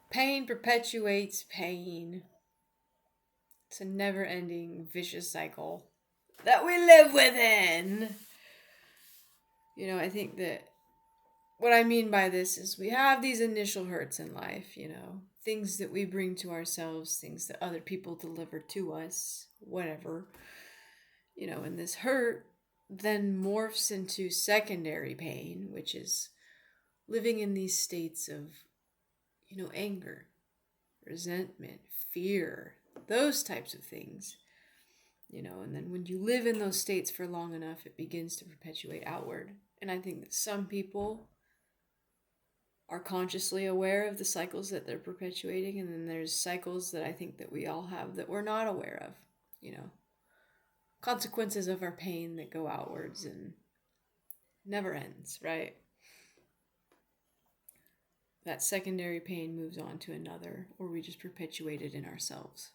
Pain perpetuates pain. It's a never-ending vicious cycle that we live within. I think that what I mean by this is we have these initial hurts in life, things that we bring to ourselves, things that other people deliver to us, whatever. And this hurt then morphs into secondary pain, which is living in these states of, anger, resentment, fear, those types of things. And then when you live in those states for long enough, it begins to perpetuate outward. And I think that some people are consciously aware of the cycles that they're perpetuating, and then there's cycles that I think that we all have that we're not aware of, consequences of our pain that go outwards and never ends, right? That secondary pain moves on to another, or we just perpetuate it in ourselves.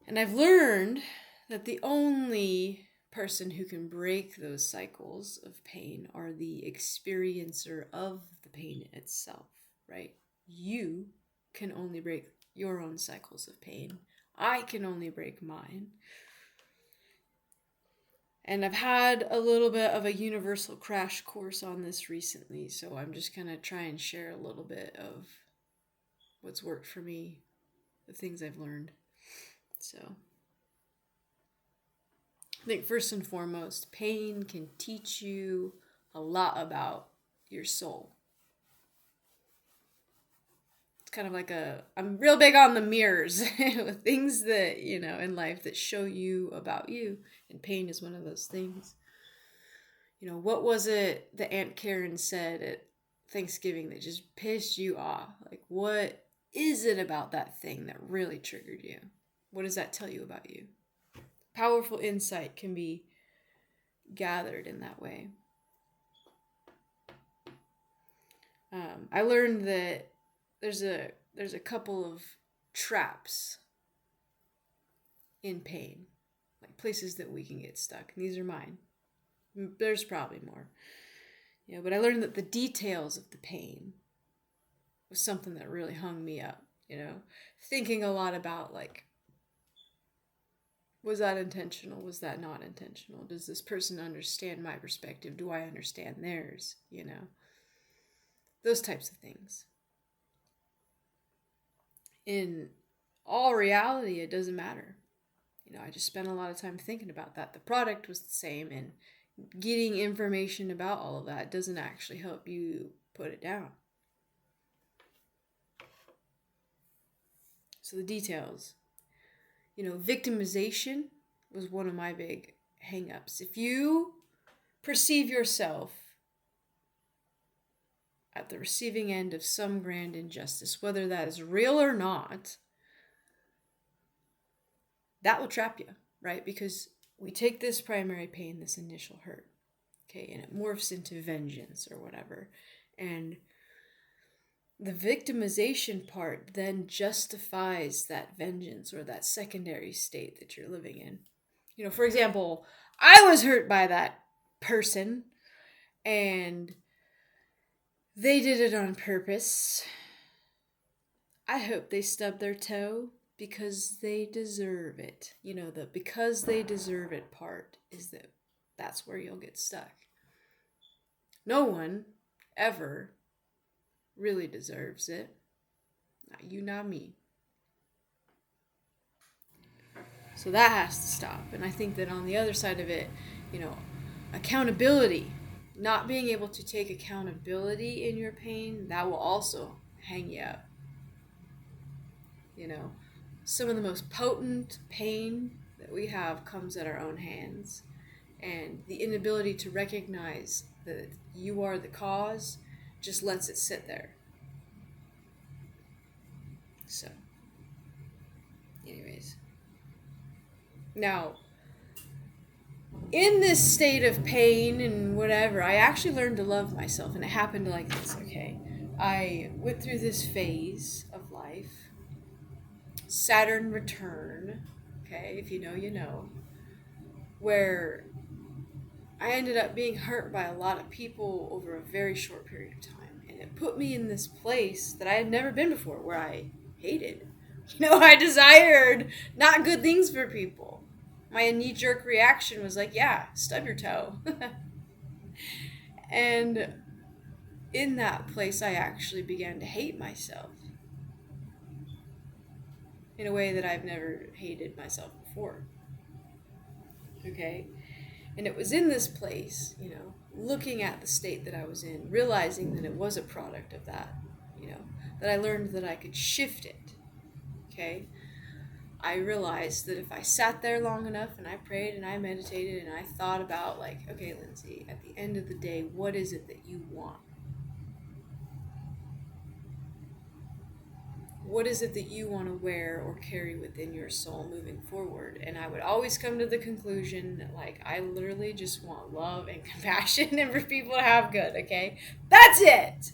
And I've learned that the only person who can break those cycles of pain are the experiencer of the pain itself, right? You can only break your own cycles of pain. I can only break mine. And I've had a little bit of a universal crash course on this recently, so I'm just going to try and share a little bit of what's worked for me, the things I've learned. So I think first and foremost, pain can teach you a lot about your soul. It's kind of like I'm real big on the mirrors, things that, in life that show you about you. And pain is one of those things. What was it that Aunt Karen said at Thanksgiving that just pissed you off? Like, what is it about that thing that really triggered you? What does that tell you about you? Powerful insight can be gathered in that way. I learned that there's a couple of traps in pain, like places that we can get stuck. And these are mine. There's probably more. But I learned that the details of the pain was something that really hung me up, thinking a lot about, like, was that intentional? Was that not intentional? Does this person understand my perspective? Do I understand theirs? Those types of things. In all reality, it doesn't matter. I just spent a lot of time thinking about that. The product was the same, and getting information about all of that doesn't actually help you put it down. So the details. Victimization was one of my big hang-ups. If you perceive yourself at the receiving end of some grand injustice, whether that is real or not, that will trap you, right? Because we take this primary pain, this initial hurt, okay, and it morphs into vengeance or whatever. And the victimization part then justifies that vengeance or that secondary state that you're living in. For example, I was hurt by that person and they did it on purpose. I hope they stub their toe because they deserve it. The because they deserve it part is that's where you'll get stuck. No one ever really deserves it. Not you, not me. So that has to stop. And I think that on the other side of it, accountability, not being able to take accountability in your pain, that will also hang you up. Some of the most potent pain that we have comes at our own hands. And the inability to recognize that you are the cause just lets it sit there. So, anyways. Now, in this state of pain and whatever, I actually learned to love myself, and it happened like this, okay? I went through this phase of life, Saturn return, okay, if you know, you know, where I ended up being hurt by a lot of people over a very short period of time. And it put me in this place that I had never been before, where I hated. I desired not good things for people. My knee-jerk reaction was like, yeah, stub your toe. And in that place, I actually began to hate myself in a way that I've never hated myself before. Okay? And it was in this place, looking at the state that I was in, realizing that it was a product of that, that I learned that I could shift it. Okay? I realized that if I sat there long enough and I prayed and I meditated and I thought about, like, okay, Lindsay, at the end of the day, what is it that you want? What is it that you want to wear or carry within your soul moving forward? And I would always come to the conclusion that, like, I literally just want love and compassion and for people to have good, okay? That's it!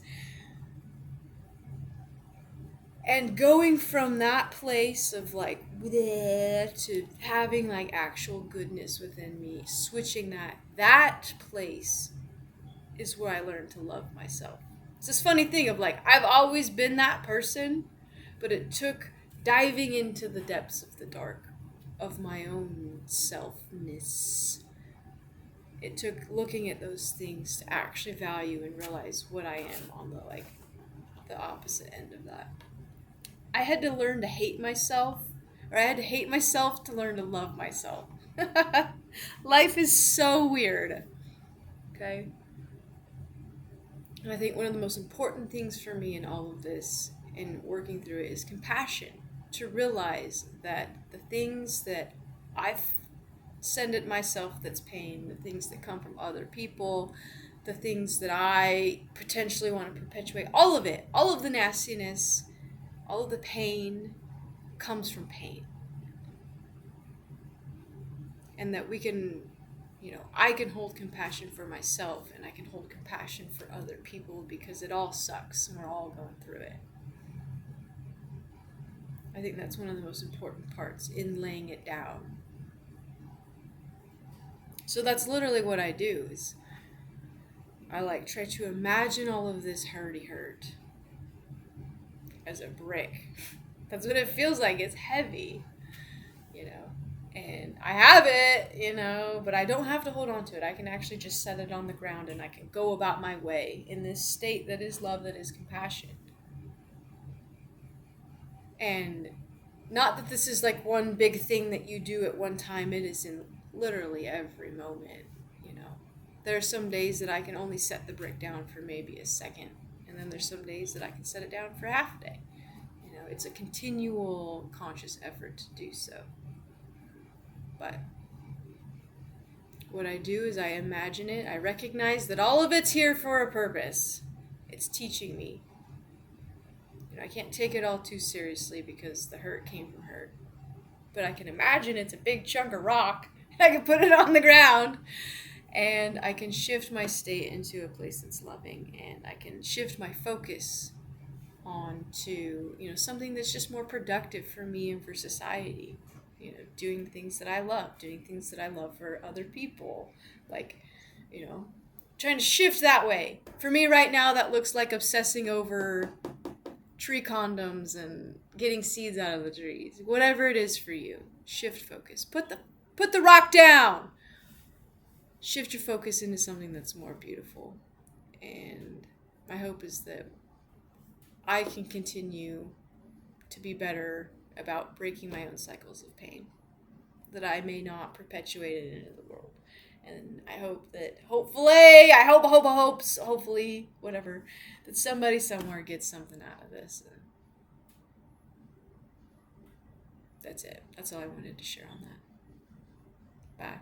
And going from that place of, like, bleh, to having, like, actual goodness within me, switching that place is where I learned to love myself. It's this funny thing of, like, I've always been that person, but it took diving into the depths of the dark of my own selfness. It took looking at those things to actually value and realize what I am on the opposite end of that. I had to learn to hate myself, or I had to hate myself to learn to love myself. Life is so weird. Okay? And I think one of the most important things for me in all of this and working through it is compassion. To realize that the things that I send at myself that's pain, the things that come from other people, the things that I potentially want to perpetuate, all of it, all of the nastiness, all of the pain comes from pain. And that we can, I can hold compassion for myself and I can hold compassion for other people because it all sucks and we're all going through it. I think that's one of the most important parts in laying it down. So that's literally what I do is I try to imagine all of this hurt as a brick. That's what it feels like. It's heavy, and I have it, but I don't have to hold on to it. I can actually just set it on the ground and I can go about my way in this state that is love, that is compassion. And not that this is like one big thing that you do at one time. It is in literally every moment, There are some days that I can only set the brick down for maybe a second. And then there's some days that I can set it down for half a day. It's a continual conscious effort to do so. But what I do is I imagine it. I recognize that all of it's here for a purpose. It's teaching me. I can't take it all too seriously because the hurt came from hurt. But I can imagine it's a big chunk of rock. I can put it on the ground. And I can shift my state into a place that's loving. And I can shift my focus onto, something that's just more productive for me and for society. Doing things that I love. Doing things that I love for other people. Trying to shift that way. For me right now, that looks like obsessing over tree condoms and getting seeds out of the trees. Whatever it is for you, shift focus. Put the rock down. Shift your focus into something that's more beautiful. And my hope is that I can continue to be better about breaking my own cycles of pain, that I may not perpetuate it into the world. And I hope that, hopefully, whatever, that somebody somewhere gets something out of this. And that's it. That's all I wanted to share on that. Bye.